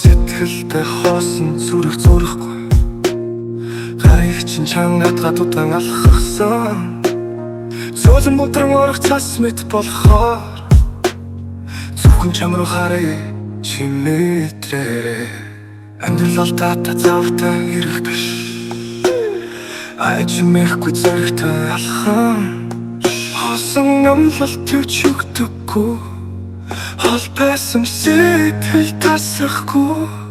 сэтгэлдээ хоосон зүрх зурхгүй гарыг чинь чангаатгаад удаан алхахсан зөөлөн мудран орох цас мэт болохоор зөвхөн чам руу харъя чи мэдрээрээ амьдрал алдаа завтай ирэх биш айч мэхгүй зэрэгтэй алхан хоосон амлалт юуч өгдөггүй хол байсан сэтгэл тасрахгүй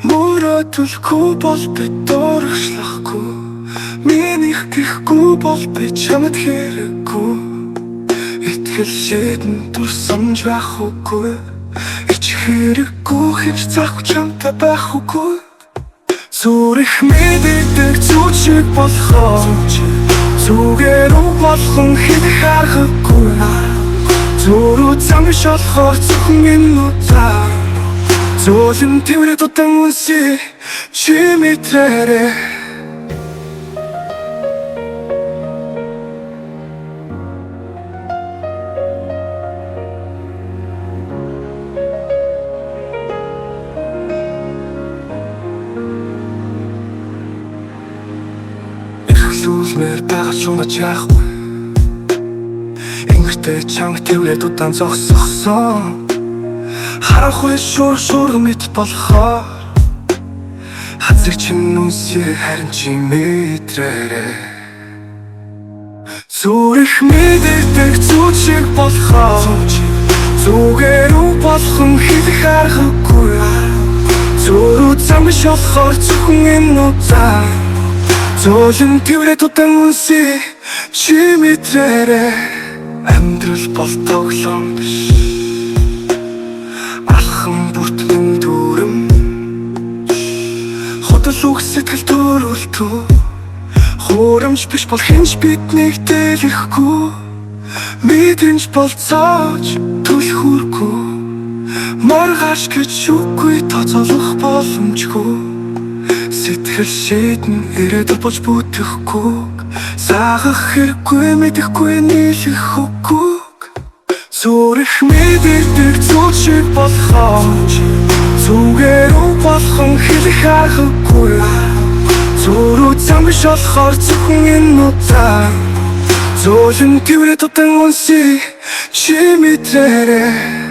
мөрөөдөлгүй бол би дуршлахгүй минийх гэхгүй бол би чамд хэрэггүй итгэл шийдэн дүр санаж байх үгүй ич хэрэггүй хийж захгүй чамтай байх үгүй зүрх мэддэг зүчиг болохоо зүгээр болгон хэлэх аргагүй зүрх замш болохоор зөвхөн минутаа зөөлөн тэрвэрэд удаан үнсээ чи мэдрээрээ Эхлүүлмээр байгаа чумд яахгүй Ингэртэй чанга тэрвэрэд удаан зогсохсон харахгүй шур мэт болохоор хазар чин үнсээ харин чи мэдрээрээ зүрх мэддэг зүчиг болохоо зүгээр болгон хэлэх аргагүй зүрх замш болохоор зөвхөн минутаа зөөлөн тэрвэрэд удаан үнсээ чи мэдрээрээ амьдрал бол тоглоом биш бүртэн дүрэм хотол үг сэтгэл төрөлтөө хуурамч биш бол хинж биднийг дэлэхгүй мэдрэмж болцооч түлхүүргүй маргааш гэж үгүй тооцоолох боломжгүй сэтгэл шийдэн ирээд болж бүтэхгүй саагах хэрэггүй мэдэхгүй нийлэх үгүй зүрх мэддэг зүчиг болохоо зүгээр болгон хэлэх аргагүй зүрх замш болохоор зөвхөн минутаа зөөлөн тэрвэрэд удаан үнсээ чи мэдрээрээ